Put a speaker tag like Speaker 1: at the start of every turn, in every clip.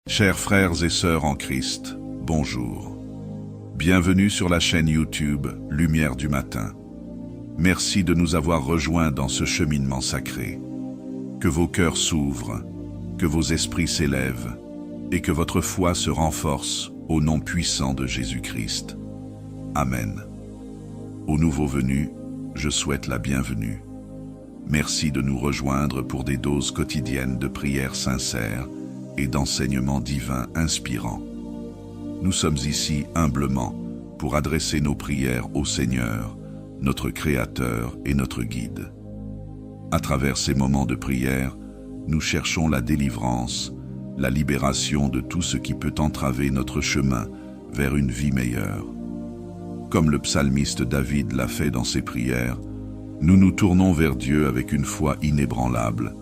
Speaker 1: Chers frères et sœurs en Christ, bonjour. Bienvenue sur la chaîne YouTube Lumière du matin. Merci de nous avoir rejoints dans ce cheminement sacré. Que vos cœurs s'ouvrent, que vos esprits s'élèvent et que votre foi se renforce au nom puissant de Jésus-Christ. Amen. Aux nouveaux venus, je souhaite la bienvenue. Merci de nous rejoindre pour des doses quotidiennes de prières sincères et d'enseignements divins inspirants. Nous sommes ici humblement pour adresser nos prières au Seigneur, notre Créateur et notre Guide. À travers ces moments de prière, nous cherchons la délivrance, la libération de tout ce qui peut entraver notre chemin vers une vie meilleure. Comme le psalmiste David l'a fait dans ses prières, nous nous tournons vers Dieu avec une foi inébranlable,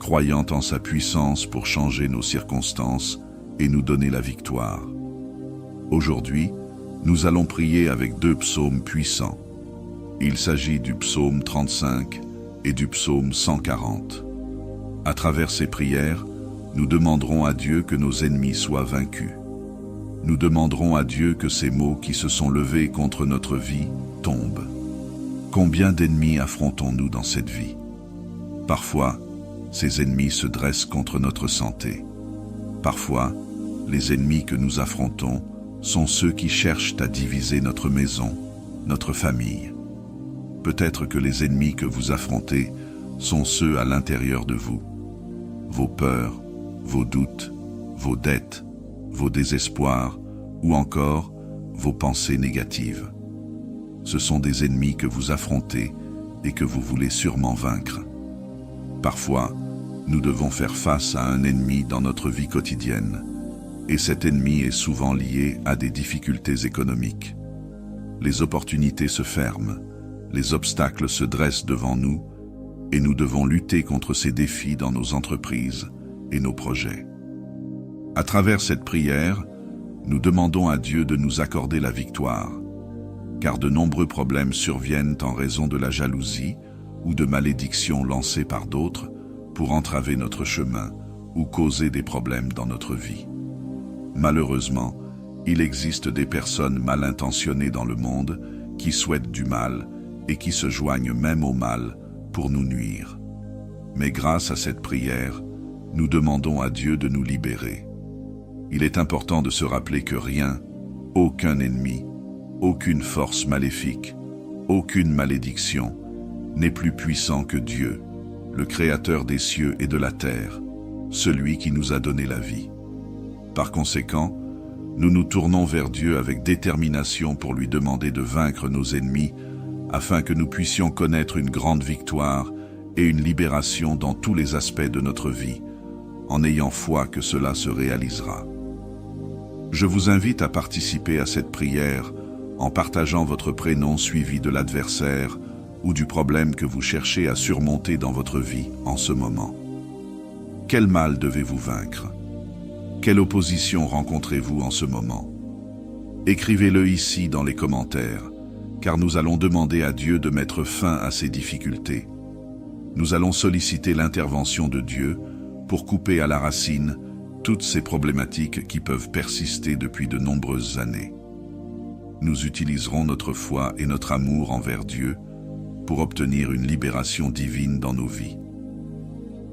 Speaker 1: croyant en sa puissance pour changer nos circonstances et nous donner la victoire. Aujourd'hui, nous allons prier avec deux psaumes puissants. Il s'agit du psaume 35 et du psaume 140. À travers ces prières, nous demanderons à Dieu que nos ennemis soient vaincus. Nous demanderons à Dieu que ces maux qui se sont levés contre notre vie tombent. Combien d'ennemis affrontons-nous dans cette vie? Parfois, ces ennemis se dressent contre notre santé. Parfois, les ennemis que nous affrontons sont ceux qui cherchent à diviser notre maison, notre famille. Peut-être que les ennemis que vous affrontez sont ceux à l'intérieur de vous. Vos peurs, vos doutes, vos dettes, vos désespoirs ou encore vos pensées négatives. Ce sont des ennemis que vous affrontez et que vous voulez sûrement vaincre. Parfois, nous devons faire face à un ennemi dans notre vie quotidienne, et cet ennemi est souvent lié à des difficultés économiques. Les opportunités se ferment, les obstacles se dressent devant nous, et nous devons lutter contre ces défis dans nos entreprises et nos projets. À travers cette prière, nous demandons à Dieu de nous accorder la victoire, car de nombreux problèmes surviennent en raison de la jalousie ou de malédictions lancées par d'autres pour entraver notre chemin ou causer des problèmes dans notre vie. Malheureusement, il existe des personnes mal intentionnées dans le monde qui souhaitent du mal et qui se joignent même au mal pour nous nuire. Mais grâce à cette prière, nous demandons à Dieu de nous libérer. Il est important de se rappeler que rien, aucun ennemi, aucune force maléfique, aucune malédiction n'est plus puissant que Dieu, le Créateur des cieux et de la terre, celui qui nous a donné la vie. Par conséquent, nous nous tournons vers Dieu avec détermination pour lui demander de vaincre nos ennemis, afin que nous puissions connaître une grande victoire et une libération dans tous les aspects de notre vie, en ayant foi que cela se réalisera. Je vous invite à participer à cette prière en partageant votre prénom suivi de l'adversaire ou du problème que vous cherchez à surmonter dans votre vie en ce moment. Quel mal devez-vous vaincre? Quelle opposition rencontrez-vous en ce moment? Écrivez-le ici dans les commentaires, car nous allons demander à Dieu de mettre fin à ces difficultés. Nous allons solliciter l'intervention de Dieu pour couper à la racine toutes ces problématiques qui peuvent persister depuis de nombreuses années. Nous utiliserons notre foi et notre amour envers Dieu pour obtenir une libération divine dans nos vies.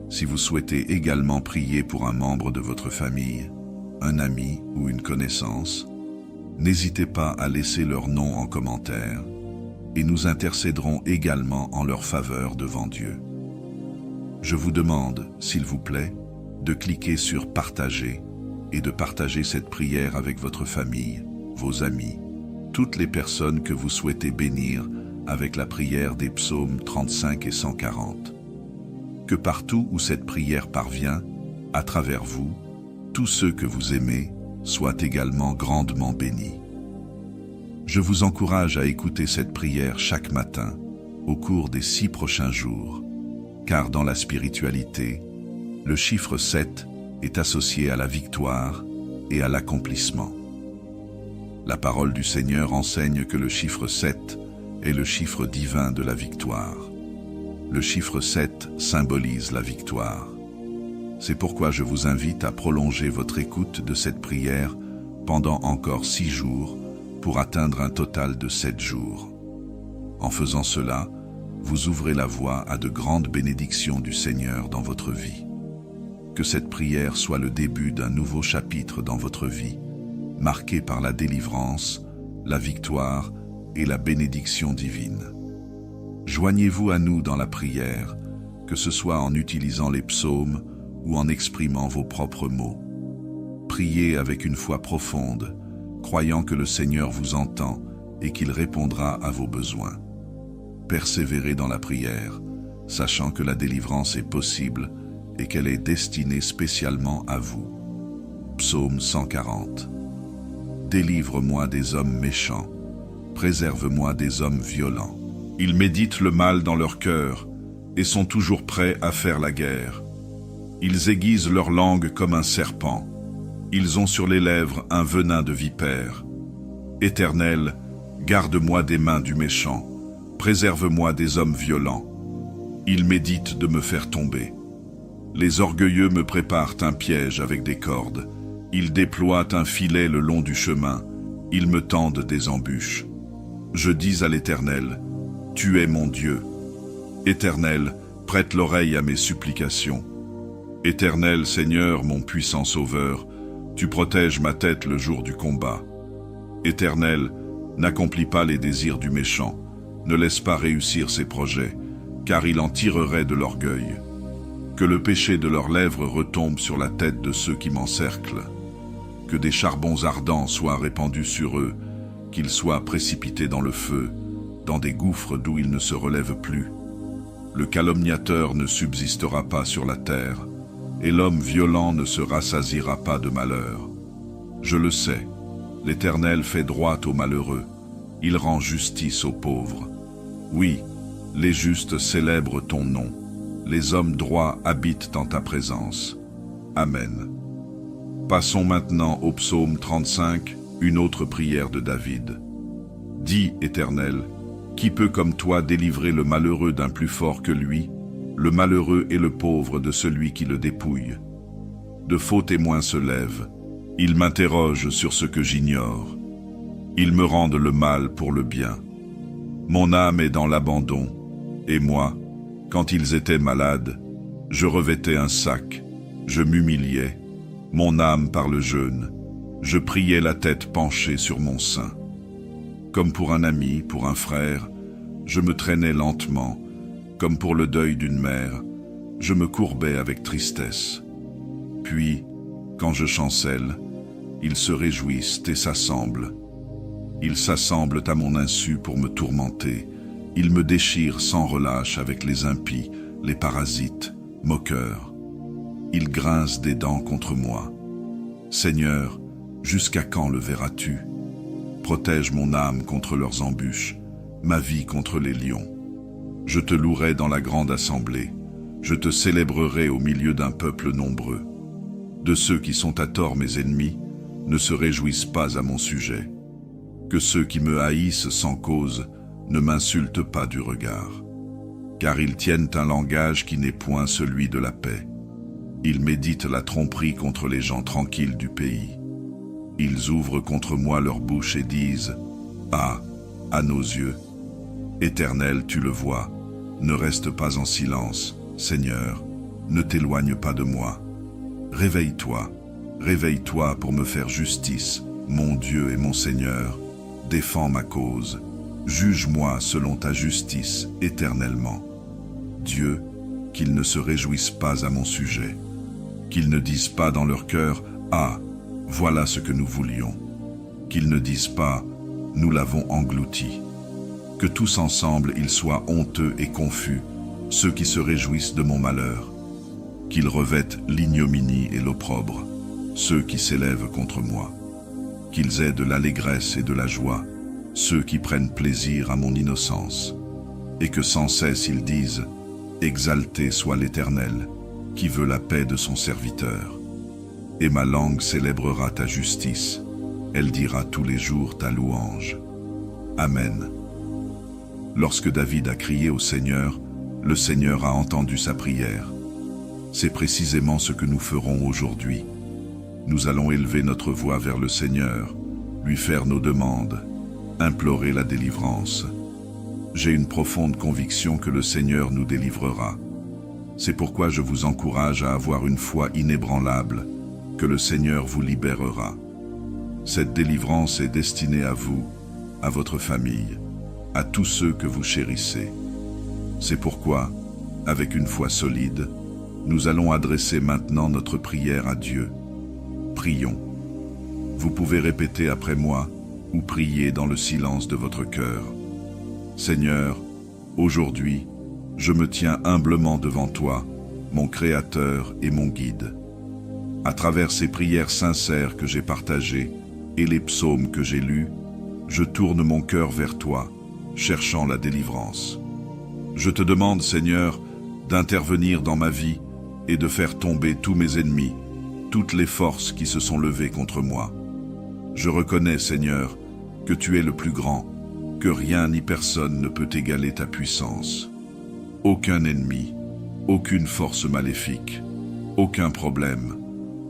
Speaker 1: Si vous souhaitez également prier pour un membre de votre famille, un ami ou une connaissance, n'hésitez pas à laisser leur nom en commentaire et nous intercéderons également en leur faveur devant Dieu. Je vous demande, s'il vous plaît, de cliquer sur « Partager » et de partager cette prière avec votre famille, vos amis, toutes les personnes que vous souhaitez bénir avec la prière des psaumes 35 et 140. Que partout où cette prière parvient, à travers vous, tous ceux que vous aimez soient également grandement bénis. Je vous encourage à écouter cette prière chaque matin, au cours des 6 prochains jours, car dans la spiritualité, le chiffre 7 est associé à la victoire et à l'accomplissement. La parole du Seigneur enseigne que le chiffre 7 est le chiffre divin de la victoire. Le chiffre 7 symbolise la victoire. C'est pourquoi je vous invite à prolonger votre écoute de cette prière pendant encore 6 jours pour atteindre un total de 7 jours. En faisant cela, vous ouvrez la voie à de grandes bénédictions du Seigneur dans votre vie. Que cette prière soit le début d'un nouveau chapitre dans votre vie, marqué par la délivrance, la victoire et la bénédiction divine. Joignez-vous à nous dans la prière, que ce soit en utilisant les psaumes ou en exprimant vos propres mots. Priez avec une foi profonde, croyant que le Seigneur vous entend et qu'il répondra à vos besoins. Persévérez dans la prière, sachant que la délivrance est possible et qu'elle est destinée spécialement à vous. Psaume 140. Délivre-moi des hommes méchants, préserve-moi des hommes violents. Ils méditent le mal dans leur cœur et sont toujours prêts à faire la guerre. Ils aiguisent leur langue comme un serpent. Ils ont sur les lèvres un venin de vipère. Éternel, garde-moi des mains du méchant, préserve-moi des hommes violents. Ils méditent de me faire tomber. Les orgueilleux me préparent un piège avec des cordes. Ils déploient un filet le long du chemin. Ils me tendent des embûches. Je dis à l'Éternel, « Tu es mon Dieu. » Éternel, prête l'oreille à mes supplications. Éternel Seigneur, mon puissant Sauveur, tu protèges ma tête le jour du combat. Éternel, n'accomplis pas les désirs du méchant, ne laisse pas réussir ses projets, car il en tirerait de l'orgueil. Que le péché de leurs lèvres retombe sur la tête de ceux qui m'encerclent. Que des charbons ardents soient répandus sur eux, qu'ils soient précipités dans le feu, dans des gouffres d'où ils ne se relèvent plus. Le calomniateur ne subsistera pas sur la terre, et l'homme violent ne se rassasiera pas de malheur. Je le sais, l'Éternel fait droit aux malheureux, il rend justice aux pauvres. Oui, les justes célèbrent ton nom, les hommes droits habitent en ta présence. Amen. Passons maintenant au psaume 35, une autre prière de David. Dis, Éternel, qui peut comme toi délivrer le malheureux d'un plus fort que lui, le malheureux et le pauvre de celui qui le dépouille? De faux témoins se lèvent, ils m'interrogent sur ce que j'ignore. Ils me rendent le mal pour le bien. Mon âme est dans l'abandon, et moi, quand ils étaient malades, je revêtais un sac, je m'humiliais, mon âme par le jeûne, je priais la tête penchée sur mon sein. Comme pour un ami, pour un frère, je me traînais lentement, comme pour le deuil d'une mère, je me courbais avec tristesse. Puis, quand je chancelle, ils se réjouissent et s'assemblent. Ils s'assemblent à mon insu pour me tourmenter. Ils me déchirent sans relâche avec les impies, les parasites, moqueurs. Ils grincent des dents contre moi. Seigneur, jusqu'à quand le verras-tu? Protège mon âme contre leurs embûches, ma vie contre les lions. Je te louerai dans la grande assemblée, je te célébrerai au milieu d'un peuple nombreux. De ceux qui sont à tort mes ennemis, ne se réjouissent pas à mon sujet. Que ceux qui me haïssent sans cause ne m'insultent pas du regard. Car ils tiennent un langage qui n'est point celui de la paix. Ils méditent la tromperie contre les gens tranquilles du pays. Ils ouvrent contre moi leur bouche et disent « Ah, à nos yeux, Éternel, tu le vois, ne reste pas en silence, Seigneur, ne t'éloigne pas de moi. Réveille-toi, réveille-toi pour me faire justice, mon Dieu et mon Seigneur, défends ma cause, juge-moi selon ta justice éternellement. Dieu, qu'ils ne se réjouissent pas à mon sujet, qu'ils ne disent pas dans leur cœur « Ah, voilà ce que nous voulions », qu'ils ne disent pas « Nous l'avons englouti ». Que tous ensemble ils soient honteux et confus, ceux qui se réjouissent de mon malheur. Qu'ils revêtent l'ignominie et l'opprobre, ceux qui s'élèvent contre moi. Qu'ils aient de l'allégresse et de la joie, ceux qui prennent plaisir à mon innocence. Et que sans cesse ils disent « Exalté soit l'Éternel, qui veut la paix de son serviteur. » Et ma langue célébrera ta justice, elle dira tous les jours ta louange. Amen. Lorsque David a crié au Seigneur, le Seigneur a entendu sa prière. C'est précisément ce que nous ferons aujourd'hui. Nous allons élever notre voix vers le Seigneur, lui faire nos demandes, implorer la délivrance. J'ai une profonde conviction que le Seigneur nous délivrera. C'est pourquoi je vous encourage à avoir une foi inébranlable, que le Seigneur vous libérera. Cette délivrance est destinée à vous, à votre famille, à tous ceux que vous chérissez. C'est pourquoi, avec une foi solide, nous allons adresser maintenant notre prière à Dieu. Prions. Vous pouvez répéter après moi ou prier dans le silence de votre cœur. Seigneur, aujourd'hui, je me tiens humblement devant toi, mon Créateur et mon Guide. À travers ces prières sincères que j'ai partagées et les psaumes que j'ai lus, je tourne mon cœur vers toi, cherchant la délivrance. Je te demande, Seigneur, d'intervenir dans ma vie et de faire tomber tous mes ennemis, toutes les forces qui se sont levées contre moi. Je reconnais, Seigneur, que tu es le plus grand, que rien ni personne ne peut égaler ta puissance. Aucun ennemi, aucune force maléfique, aucun problème,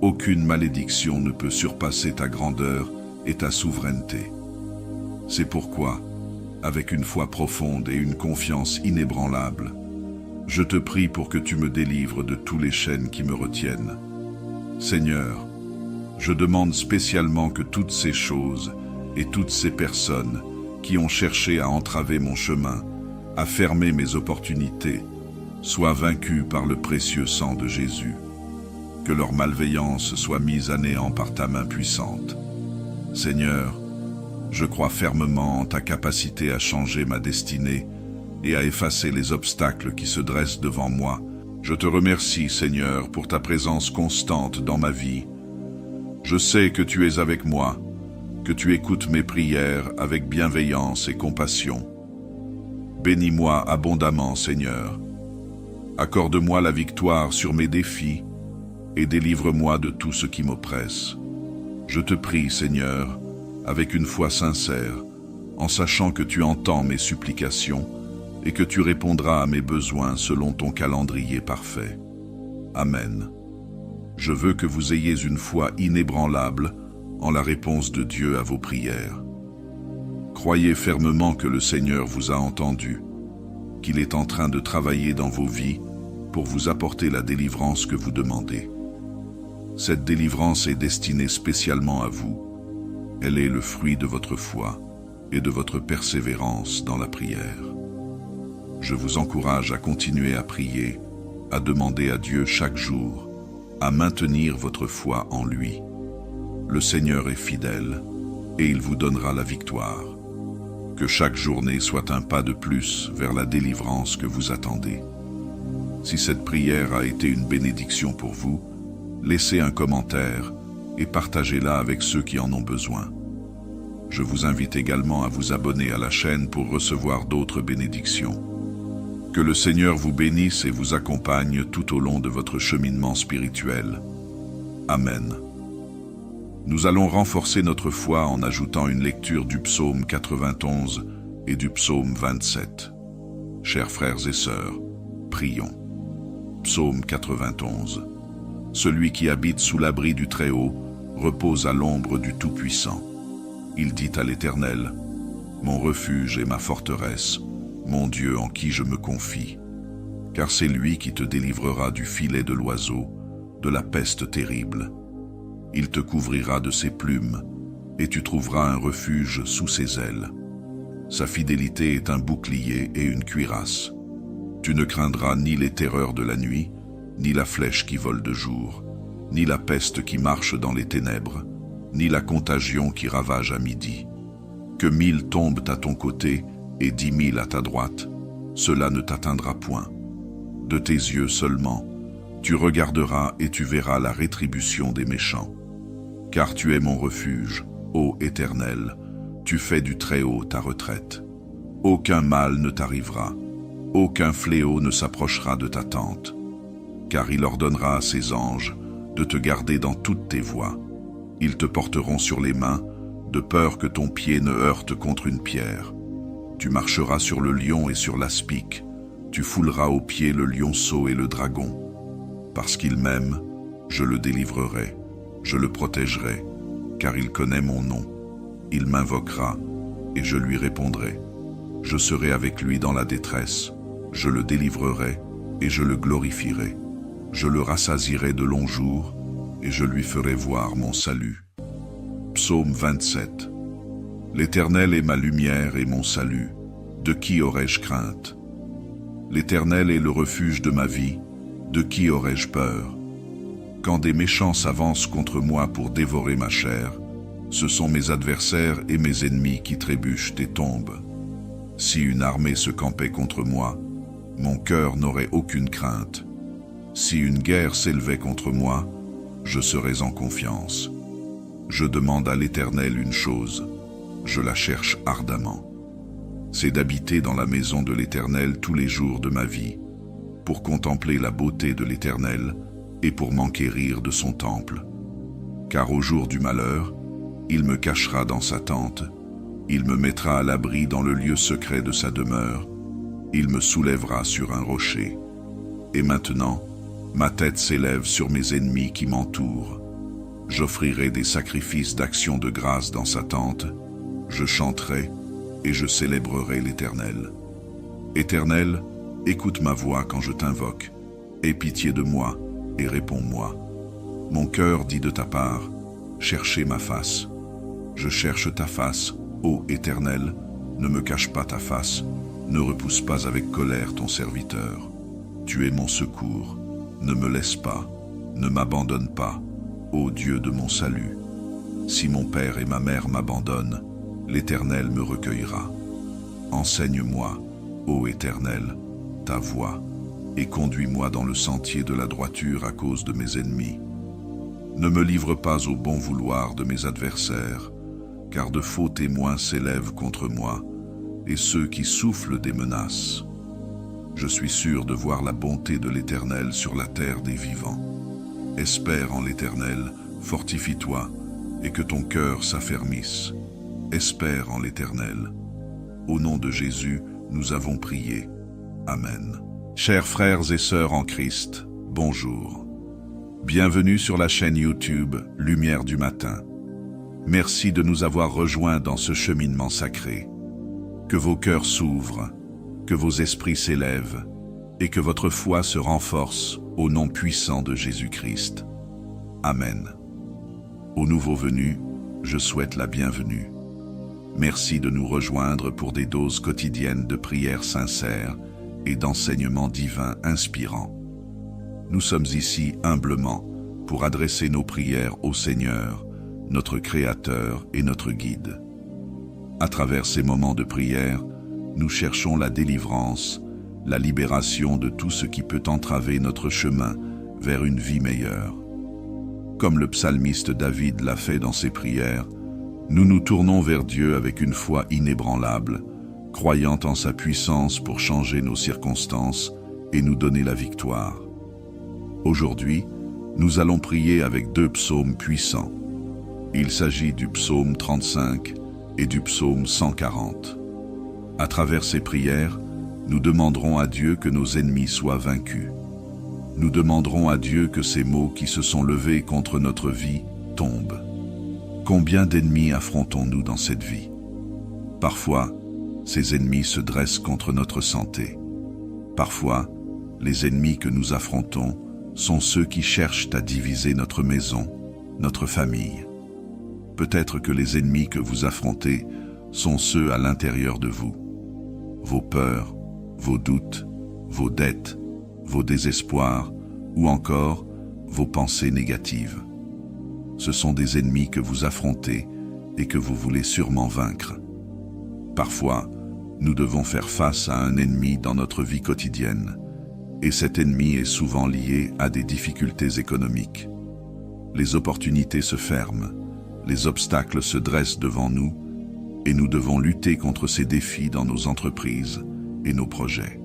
Speaker 1: aucune malédiction ne peut surpasser ta grandeur et ta souveraineté. C'est pourquoi, avec une foi profonde et une confiance inébranlable, je te prie pour que tu me délivres de tous les chaînes qui me retiennent. Seigneur, je demande spécialement que toutes ces choses et toutes ces personnes qui ont cherché à entraver mon chemin, à fermer mes opportunités, soient vaincues par le précieux sang de Jésus. Que leur malveillance soit mise à néant par ta main puissante. Seigneur, je crois fermement en ta capacité à changer ma destinée et à effacer les obstacles qui se dressent devant moi. Je te remercie, Seigneur, pour ta présence constante dans ma vie. Je sais que tu es avec moi, que tu écoutes mes prières avec bienveillance et compassion. Bénis-moi abondamment, Seigneur. Accorde-moi la victoire sur mes défis et délivre-moi de tout ce qui m'oppresse. Je te prie, Seigneur, avec une foi sincère, en sachant que tu entends mes supplications et que tu répondras à mes besoins selon ton calendrier parfait. Amen. Je veux que vous ayez une foi inébranlable en la réponse de Dieu à vos prières. Croyez fermement que le Seigneur vous a entendu, qu'il est en train de travailler dans vos vies pour vous apporter la délivrance que vous demandez. Cette délivrance est destinée spécialement à vous. Elle est le fruit de votre foi et de votre persévérance dans la prière. Je vous encourage à continuer à prier, à demander à Dieu chaque jour, à maintenir votre foi en lui. Le Seigneur est fidèle et il vous donnera la victoire. Que chaque journée soit un pas de plus vers la délivrance que vous attendez. Si cette prière a été une bénédiction pour vous, laissez un commentaire et partagez-la avec ceux qui en ont besoin. Je vous invite également à vous abonner à la chaîne pour recevoir d'autres bénédictions. Que le Seigneur vous bénisse et vous accompagne tout au long de votre cheminement spirituel. Amen. Nous allons renforcer notre foi en ajoutant une lecture du psaume 91 et du psaume 27. Chers frères et sœurs, prions. Psaume 91. Celui qui habite sous l'abri du Très-Haut repose à l'ombre du Tout-Puissant. Il dit à l'Éternel, « Mon refuge et ma forteresse, mon Dieu en qui je me confie. Car c'est lui qui te délivrera du filet de l'oiseau, de la peste terrible. Il te couvrira de ses plumes, et tu trouveras un refuge sous ses ailes. Sa fidélité est un bouclier et une cuirasse. Tu ne craindras ni les terreurs de la nuit, ni la flèche qui vole de jour, ni la peste qui marche dans les ténèbres, ni la contagion qui ravage à midi. Que 1000 tombent à ton côté et 10 000 à ta droite, cela ne t'atteindra point. De tes yeux seulement, tu regarderas et tu verras la rétribution des méchants. Car tu es mon refuge, ô Éternel, tu fais du Très-Haut ta retraite. Aucun mal ne t'arrivera, aucun fléau ne s'approchera de ta tente. Car il ordonnera à ses anges de te garder dans toutes tes voies. Ils te porteront sur les mains, de peur que ton pied ne heurte contre une pierre. Tu marcheras sur le lion et sur l'aspic, tu fouleras aux pieds le lionceau et le dragon. Parce qu'il m'aime, je le délivrerai, je le protégerai, car il connaît mon nom. Il m'invoquera, et je lui répondrai. Je serai avec lui dans la détresse, je le délivrerai, et je le glorifierai. Je le rassasierai de longs jours, et je lui ferai voir mon salut. Psaume 27. L'Éternel est ma lumière et mon salut. De qui aurais-je crainte? L'Éternel est le refuge de ma vie. De qui aurais-je peur? Quand des méchants s'avancent contre moi pour dévorer ma chair, ce sont mes adversaires et mes ennemis qui trébuchent et tombent. Si une armée se campait contre moi, mon cœur n'aurait aucune crainte. Si une guerre s'élevait contre moi, je serais en confiance. Je demande à l'Éternel une chose, je la cherche ardemment. C'est d'habiter dans la maison de l'Éternel tous les jours de ma vie, pour contempler la beauté de l'Éternel et pour m'enquérir de son temple. Car au jour du malheur, il me cachera dans sa tente, il me mettra à l'abri dans le lieu secret de sa demeure, il me soulèvera sur un rocher. Et maintenant, ma tête s'élève sur mes ennemis qui m'entourent. J'offrirai des sacrifices d'action de grâce dans sa tente, je chanterai et je célébrerai l'Éternel. Éternel, écoute ma voix quand je t'invoque, aie pitié de moi et réponds-moi. Mon cœur dit de ta part, cherchez ma face. Je cherche ta face, ô Éternel, ne me cache pas ta face, ne repousse pas avec colère ton serviteur. Tu es mon secours, ne me laisse pas, ne m'abandonne pas, ô Dieu de mon salut. Si mon père et ma mère m'abandonnent, l'Éternel me recueillera. Enseigne-moi, ô Éternel, ta voie, et conduis-moi dans le sentier de la droiture à cause de mes ennemis. Ne me livre pas au bon vouloir de mes adversaires, car de faux témoins s'élèvent contre moi, et ceux qui soufflent des menaces. Je suis sûr de voir la bonté de l'Éternel sur la terre des vivants. Espère en l'Éternel, fortifie-toi, et que ton cœur s'affermisse. Espère en l'Éternel. Au nom de Jésus, nous avons prié. Amen. Chers frères et sœurs en Christ, bonjour. Bienvenue sur la chaîne YouTube Lumière du matin. Merci de nous avoir rejoints dans ce cheminement sacré. Que vos cœurs s'ouvrent, que vos esprits s'élèvent, et que votre foi se renforce au nom puissant de Jésus-Christ. Amen. Aux nouveaux venus, je souhaite la bienvenue. Merci de nous rejoindre pour des doses quotidiennes de prières sincères et d'enseignements divins inspirants. Nous sommes ici humblement pour adresser nos prières au Seigneur, notre Créateur et notre Guide. À travers ces moments de prière, nous cherchons la délivrance, la libération de tout ce qui peut entraver notre chemin vers une vie meilleure. Comme le psalmiste David l'a fait dans ses prières, nous nous tournons vers Dieu avec une foi inébranlable, croyant en sa puissance pour changer nos circonstances et nous donner la victoire. Aujourd'hui, nous allons prier avec deux psaumes puissants. Il s'agit du psaume 35 et du psaume 140. À travers ces prières, nous demanderons à Dieu que nos ennemis soient vaincus. Nous demanderons à Dieu que ces maux qui se sont levés contre notre vie tombent. Combien d'ennemis affrontons-nous dans cette vie? Parfois, ces ennemis se dressent contre notre santé. Parfois, les ennemis que nous affrontons sont ceux qui cherchent à diviser notre maison, notre famille. Peut-être que les ennemis que vous affrontez sont ceux à l'intérieur de vous. Vos peurs, vos doutes, vos dettes, vos désespoirs ou encore vos pensées négatives. Ce sont des ennemis que vous affrontez et que vous voulez sûrement vaincre. Parfois, nous devons faire face à un ennemi dans notre vie quotidienne, et cet ennemi est souvent lié à des difficultés économiques. Les opportunités se ferment, les obstacles se dressent devant nous, et nous devons lutter contre ces défis dans nos entreprises et nos projets.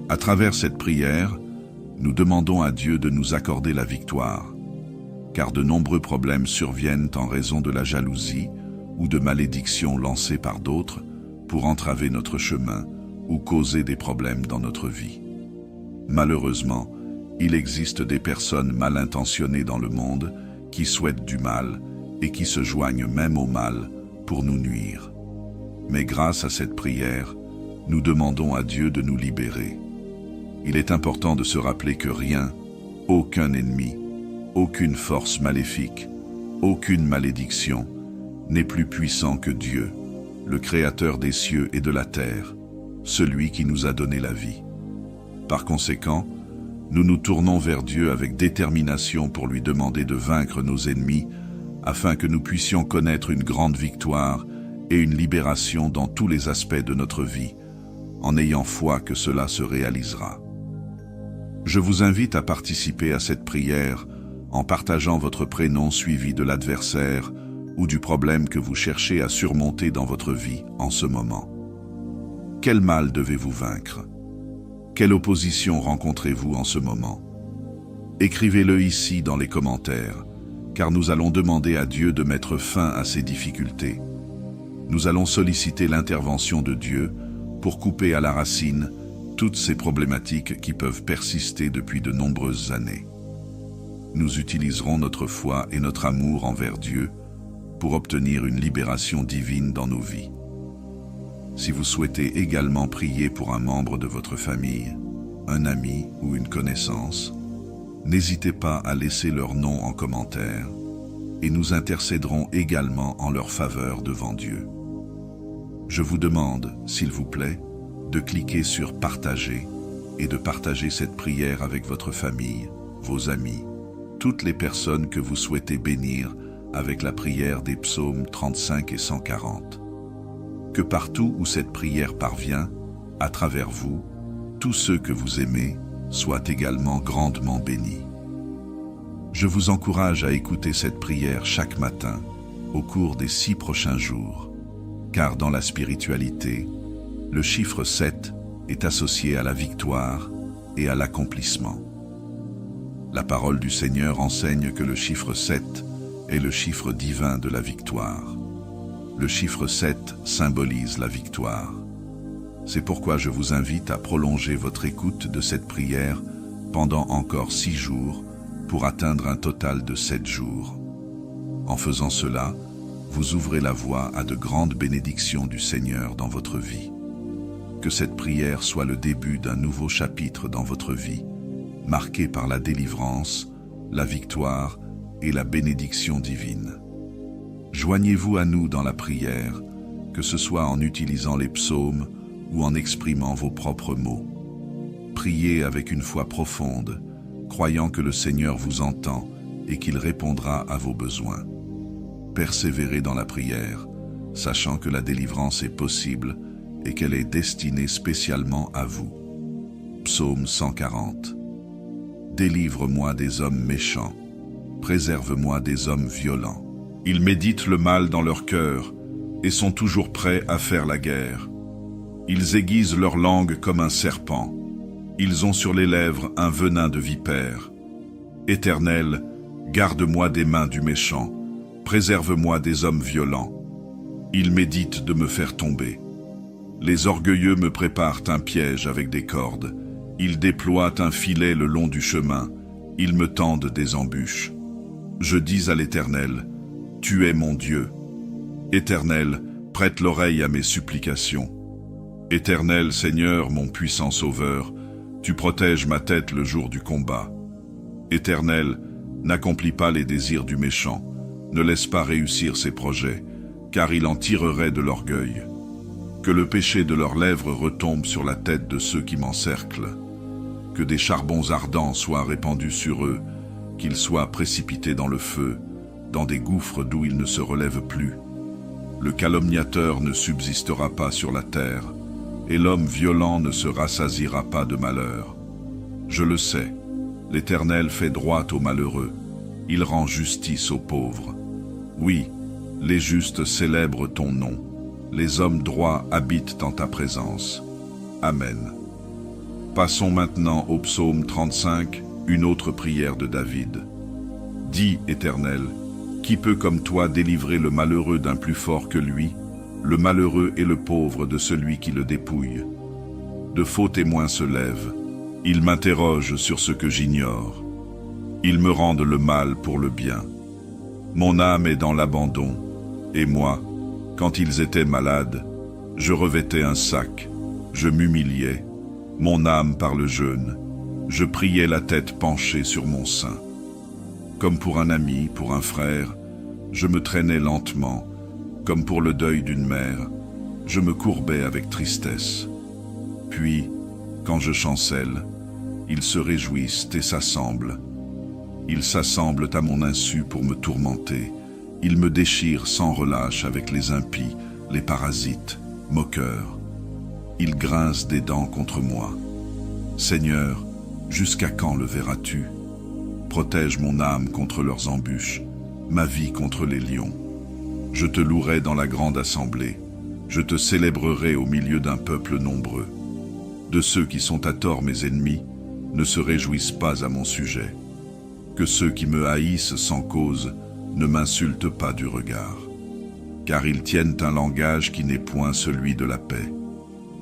Speaker 1: À travers cette prière, nous demandons à Dieu de nous accorder la victoire, car de nombreux problèmes surviennent en raison de la jalousie ou de malédictions lancées par d'autres pour entraver notre chemin ou causer des problèmes dans notre vie. Malheureusement, Il existe des personnes mal intentionnées dans le monde qui souhaitent du mal et qui se joignent même au mal pour nous nuire. Mais grâce à cette prière, nous demandons à Dieu de nous libérer. Il est important de se rappeler que rien, aucun ennemi, aucune force maléfique, aucune malédiction n'est plus puissant que Dieu, le Créateur des cieux et de la terre, celui qui nous a donné la vie. Par conséquent, nous nous tournons vers Dieu avec détermination pour lui demander de vaincre nos ennemis, afin que nous puissions connaître une grande victoire et une libération dans tous les aspects de notre vie, en ayant foi que cela se réalisera. Je vous invite à participer à cette prière en partageant votre prénom suivi de l'adversaire ou du problème que vous cherchez à surmonter dans votre vie en ce moment. Quel mal devez-vous vaincre? Quelle opposition rencontrez-vous en ce moment? Écrivez-le ici dans les commentaires, car nous allons demander à Dieu de mettre fin à ces difficultés. Nous allons solliciter l'intervention de Dieu pour couper à la racine toutes ces problématiques qui peuvent persister depuis de nombreuses années. Nous utiliserons notre foi et notre amour envers Dieu pour obtenir une libération divine dans nos vies. Si vous souhaitez également prier pour un membre de votre famille, un ami ou une connaissance, n'hésitez pas à laisser leur nom en commentaire et nous intercéderons également en leur faveur devant Dieu. Je vous demande, s'il vous plaît, de cliquer sur « Partager » et de partager cette prière avec votre famille, vos amis, toutes les personnes que vous souhaitez bénir avec la prière des psaumes 35 et 140. Que partout où cette prière parvient, à travers vous, tous ceux que vous aimez soient également grandement bénis. Je vous encourage à écouter cette prière chaque matin au cours des 6 prochains jours, car dans la spiritualité, le chiffre 7 est associé à la victoire et à l'accomplissement. La parole du Seigneur enseigne que le chiffre 7 est le chiffre divin de la victoire. Le chiffre 7 symbolise la victoire. C'est pourquoi je vous invite à prolonger votre écoute de cette prière pendant encore 6 jours pour atteindre un total de 7 jours. En faisant cela, vous ouvrez la voie à de grandes bénédictions du Seigneur dans votre vie. Que cette prière soit le début d'un nouveau chapitre dans votre vie, marqué par la délivrance, la victoire et la bénédiction divine. Joignez-vous à nous dans la prière, que ce soit en utilisant les psaumes ou en exprimant vos propres mots. Priez avec une foi profonde, croyant que le Seigneur vous entend et qu'il répondra à vos besoins. Persévérez dans la prière, sachant que la délivrance est possible et qu'elle est destinée spécialement à vous. Psaume 140. Délivre-moi des hommes méchants, préserve-moi des hommes violents. Ils méditent le mal dans leur cœur et sont toujours prêts à faire la guerre. Ils aiguisent leur langue comme un serpent. Ils ont sur les lèvres un venin de vipère. Éternel, garde-moi des mains du méchant, préserve-moi des hommes violents. Ils méditent de me faire tomber. Les orgueilleux me préparent un piège avec des cordes. Ils déploient un filet le long du chemin. Ils me tendent des embûches. Je dis à l'Éternel, « Tu es mon Dieu. » Éternel, prête l'oreille à mes supplications. Éternel Seigneur, mon puissant Sauveur, tu protèges ma tête le jour du combat. Éternel, n'accomplis pas les désirs du méchant, ne laisse pas réussir ses projets, car il en tirerait de l'orgueil. Que le péché de leurs lèvres retombe sur la tête de ceux qui m'encerclent. Que des charbons ardents soient répandus sur eux, qu'ils soient précipités dans le feu, dans des gouffres d'où ils ne se relèvent plus. Le calomniateur ne subsistera pas sur la terre, et l'homme violent ne se rassasiera pas de malheur. Je le sais, l'Éternel fait droit aux malheureux, il rend justice aux pauvres. Oui, les justes célèbrent ton nom, les hommes droits habitent en ta présence. Amen. Passons maintenant au psaume 35, une autre prière de David. Dis, Éternel, qui peut comme toi délivrer le malheureux d'un plus fort que lui, le malheureux et le pauvre de celui qui le dépouille? De faux témoins se lèvent, Ils m'interrogent sur ce que j'ignore. Ils me rendent le mal pour le bien. Mon âme est dans l'abandon, et moi, quand ils étaient malades, je revêtais un sac, je m'humiliais, mon âme par le jeûne, je priais la tête penchée sur mon sein. Comme pour un ami, pour un frère, je me traînais lentement, comme pour le deuil d'une mère, je me courbais avec tristesse. Puis, quand je chancelle, ils se réjouissent et s'assemblent. Ils s'assemblent à mon insu pour me tourmenter. Ils me déchirent sans relâche avec les impies, les parasites, moqueurs. Ils grincent des dents contre moi. Seigneur, jusqu'à quand le verras-tu? Protège mon âme contre leurs embûches, ma vie contre les lions. Je te louerai dans la grande assemblée. Je te célébrerai au milieu d'un peuple nombreux. De ceux qui sont à tort mes ennemis, ne se réjouissent pas à mon sujet. Que ceux qui me haïssent sans cause ne m'insultent pas du regard. Car ils tiennent un langage qui n'est point celui de la paix.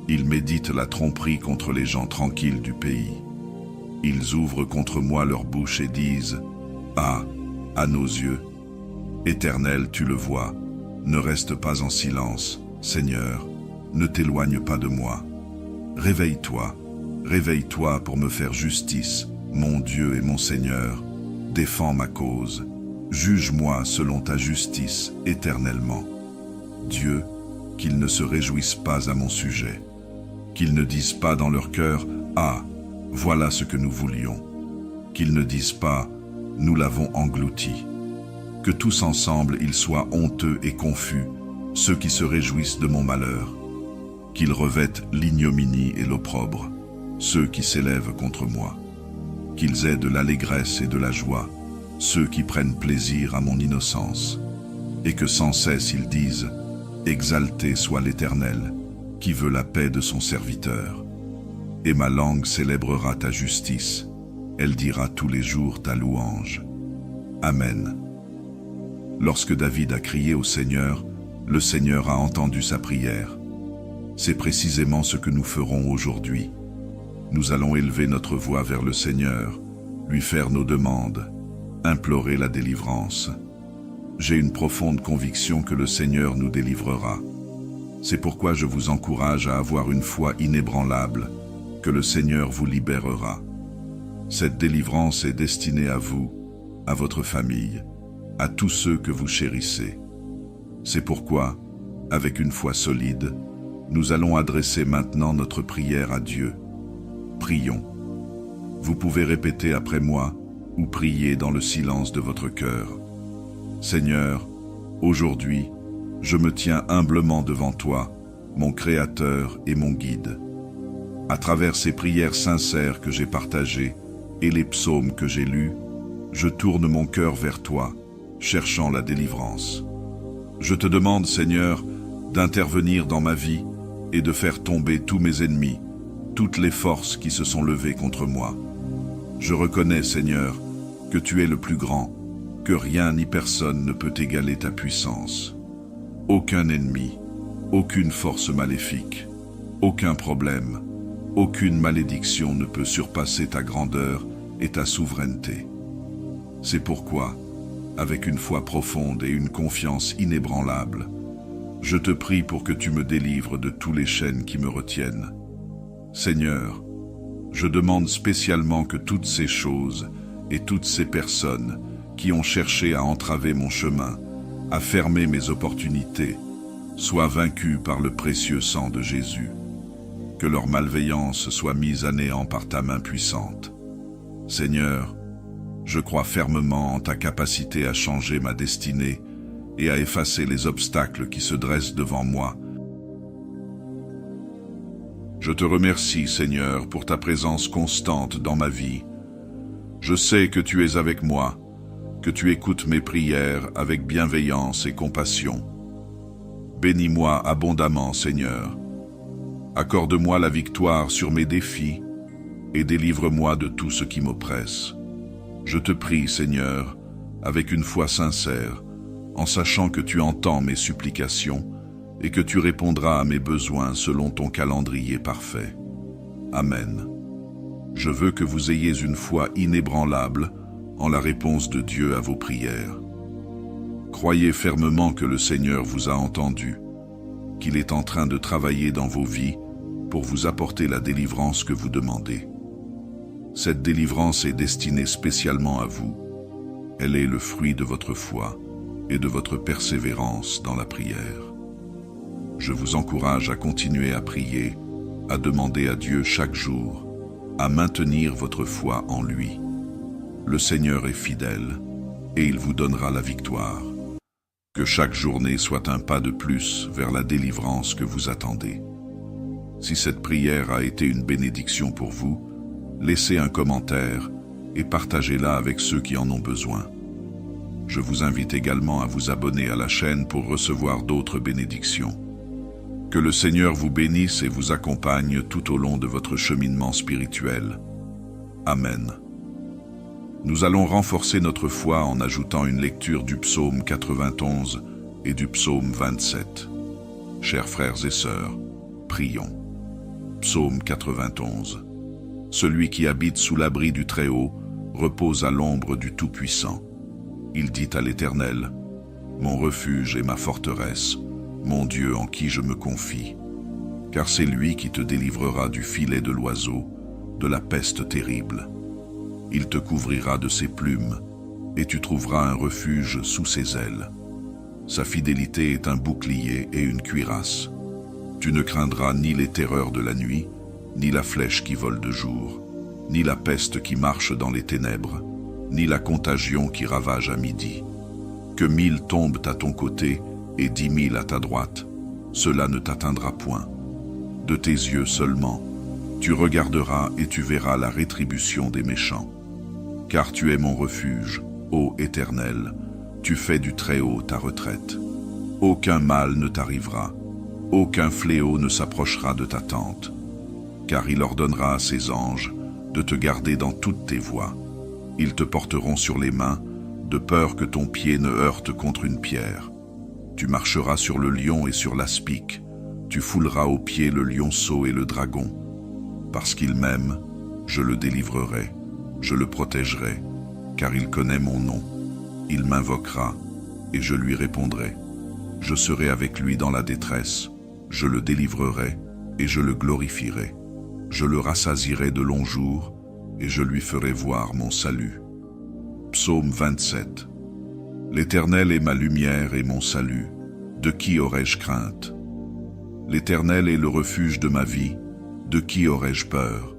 Speaker 1: Ils méditent la tromperie contre les gens tranquilles du pays. Ils ouvrent contre moi leur bouche et disent « Ah, à nos yeux, Éternel, tu le vois, ne reste pas en silence, Seigneur, ne t'éloigne pas de moi. Réveille-toi, réveille-toi pour me faire justice, mon Dieu et mon Seigneur, défends ma cause, juge-moi selon ta justice éternellement. Dieu, qu'ils ne se réjouissent pas à mon sujet, qu'ils ne disent pas dans leur cœur « Ah, voilà ce que nous voulions », qu'ils ne disent pas « Nous l'avons englouti ». Que tous ensemble ils soient honteux et confus, ceux qui se réjouissent de mon malheur, qu'ils revêtent l'ignominie et l'opprobre, ceux qui s'élèvent contre moi, qu'ils aient de l'allégresse et de la joie, ceux qui prennent plaisir à mon innocence, et que sans cesse ils disent « Exalté soit l'Éternel, qui veut la paix de son serviteur. » Et ma langue célébrera ta justice, elle dira tous les jours ta louange. Amen. Lorsque David a crié au Seigneur, le Seigneur a entendu sa prière. C'est précisément ce que nous ferons aujourd'hui. Nous allons élever notre voix vers le Seigneur, lui faire nos demandes, implorer la délivrance. J'ai une profonde conviction que le Seigneur nous délivrera. C'est pourquoi je vous encourage à avoir une foi inébranlable, que le Seigneur vous libérera. Cette délivrance est destinée à vous, à votre famille, à tous ceux que vous chérissez. C'est pourquoi, avec une foi solide, nous allons adresser maintenant notre prière à Dieu. Prions. Vous pouvez répéter après moi ou prier dans le silence de votre cœur. Seigneur, aujourd'hui, je me tiens humblement devant toi, mon Créateur et mon Guide. À travers ces prières sincères que j'ai partagées et les psaumes que j'ai lus, je tourne mon cœur vers toi, cherchant la délivrance. Je te demande, Seigneur, d'intervenir dans ma vie et de faire tomber tous mes ennemis, toutes les forces qui se sont levées contre moi. Je reconnais, Seigneur, que tu es le plus grand, que rien ni personne ne peut égaler ta puissance. Aucun ennemi, aucune force maléfique, aucun problème, aucune malédiction ne peut surpasser ta grandeur et ta souveraineté. C'est pourquoi, avec une foi profonde et une confiance inébranlable, je te prie pour que tu me délivres de tous les chaînes qui me retiennent. Seigneur, je demande spécialement que toutes ces choses et toutes ces personnes qui ont cherché à entraver mon chemin, à fermer mes opportunités, soient vaincues par le précieux sang de Jésus. Que leur malveillance soit mise à néant par ta main puissante. Seigneur, je crois fermement en ta capacité à changer ma destinée et à effacer les obstacles qui se dressent devant moi. Je te remercie, Seigneur, pour ta présence constante dans ma vie. Je sais que tu es avec moi, que tu écoutes mes prières avec bienveillance et compassion. Bénis-moi abondamment, Seigneur. Accorde-moi la victoire sur mes défis et délivre-moi de tout ce qui m'oppresse. Je te prie, Seigneur, avec une foi sincère, en sachant que tu entends mes supplications et que tu répondras à mes besoins selon ton calendrier parfait. Amen. Je veux que vous ayez une foi inébranlable en la réponse de Dieu à vos prières. Croyez fermement que le Seigneur vous a entendu, qu'il est en train de travailler dans vos vies pour vous apporter la délivrance que vous demandez. Cette délivrance est destinée spécialement à vous. Elle est le fruit de votre foi et de votre persévérance dans la prière. Je vous encourage à continuer à prier, à demander à Dieu chaque jour, à maintenir votre foi en lui. Le Seigneur est fidèle et il vous donnera la victoire. Que chaque journée soit un pas de plus vers la délivrance que vous attendez. Si cette prière a été une bénédiction pour vous, laissez un commentaire et partagez-la avec ceux qui en ont besoin. Je vous invite également à vous abonner à la chaîne pour recevoir d'autres bénédictions. Que le Seigneur vous bénisse et vous accompagne tout au long de votre cheminement spirituel. Amen. Nous allons renforcer notre foi en ajoutant une lecture du psaume 91 et du psaume 27. Chers frères et sœurs, prions. Psaume 91. Celui qui habite sous l'abri du Très-Haut repose à l'ombre du Tout-Puissant. Il dit à l'Éternel, « Mon refuge et ma forteresse, mon Dieu en qui je me confie. Car c'est lui qui te délivrera du filet de l'oiseau, de la peste terrible. Il te couvrira de ses plumes, et tu trouveras un refuge sous ses ailes. Sa fidélité est un bouclier et une cuirasse. Tu ne craindras ni les terreurs de la nuit, ni la flèche qui vole de jour, ni la peste qui marche dans les ténèbres, ni la contagion qui ravage à midi. Que 1000 tombent à ton côté et 10 000 à ta droite, cela ne t'atteindra point. De tes yeux seulement, tu regarderas et tu verras la rétribution des méchants. Car tu es mon refuge, ô Éternel, tu fais du Très-Haut ta retraite. Aucun mal ne t'arrivera, aucun fléau ne s'approchera de ta tente, car il ordonnera à ses anges de te garder dans toutes tes voies. Ils te porteront sur les mains, de peur que ton pied ne heurte contre une pierre. Tu marcheras sur le lion et sur l'aspic, tu fouleras aux pieds le lionceau et le dragon. Parce qu'il m'aime, je le délivrerai, je le protégerai, car il connaît mon nom. Il m'invoquera, et je lui répondrai. Je serai avec lui dans la détresse, je le délivrerai, et je le glorifierai. Je le rassasierai de longs jours, et je lui ferai voir mon salut. Psaume 27. L'Éternel est ma lumière et mon salut. De qui aurais-je crainte? L'Éternel est le refuge de ma vie. De qui aurais-je peur?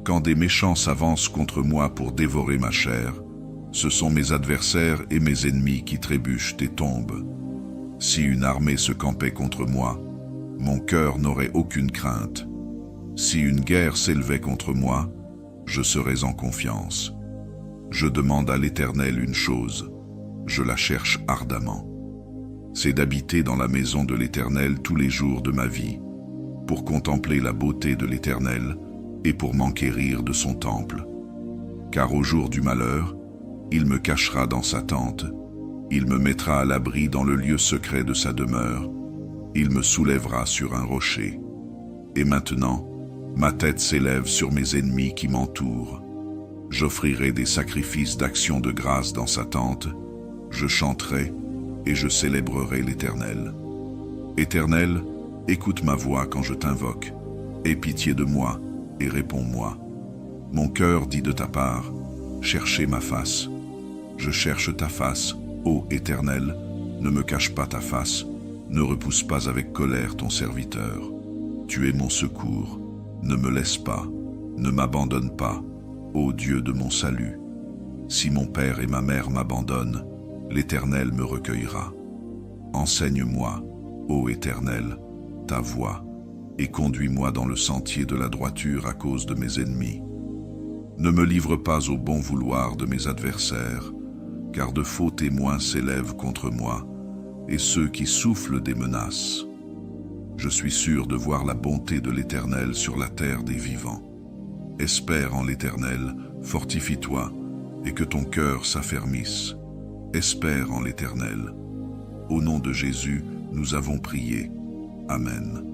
Speaker 1: Quand des méchants s'avancent contre moi pour dévorer ma chair, ce sont mes adversaires et mes ennemis qui trébuchent et tombent. Si une armée se campait contre moi, mon cœur n'aurait aucune crainte. Si une guerre s'élevait contre moi, je serais en confiance. Je demande à l'Éternel une chose, je la cherche ardemment. C'est d'habiter dans la maison de l'Éternel tous les jours de ma vie, pour contempler la beauté de l'Éternel et pour m'enquérir de son temple. Car au jour du malheur, il me cachera dans sa tente, il me mettra à l'abri dans le lieu secret de sa demeure, il me soulèvera sur un rocher. Et maintenant, ma tête s'élève sur mes ennemis qui m'entourent. J'offrirai des sacrifices d'action de grâce dans sa tente, je chanterai et je célébrerai l'Éternel. Éternel, écoute ma voix quand je t'invoque, aie pitié de moi et réponds-moi. Mon cœur dit de ta part, cherchez ma face. Je cherche ta face, ô Éternel, ne me cache pas ta face, ne repousse pas avec colère ton serviteur. Tu es mon secours, ne me laisse pas, ne m'abandonne pas, ô Dieu de mon salut. Si mon père et ma mère m'abandonnent, l'Éternel me recueillera. Enseigne-moi, ô Éternel, ta voie, et conduis-moi dans le sentier de la droiture à cause de mes ennemis. Ne me livre pas au bon vouloir de mes adversaires, car de faux témoins s'élèvent contre moi, et ceux qui soufflent des menaces. Je suis sûr de voir la bonté de l'Éternel sur la terre des vivants. Espère en l'Éternel, fortifie-toi, et que ton cœur s'affermisse. Espère en l'Éternel. Au nom de Jésus, nous avons prié. Amen.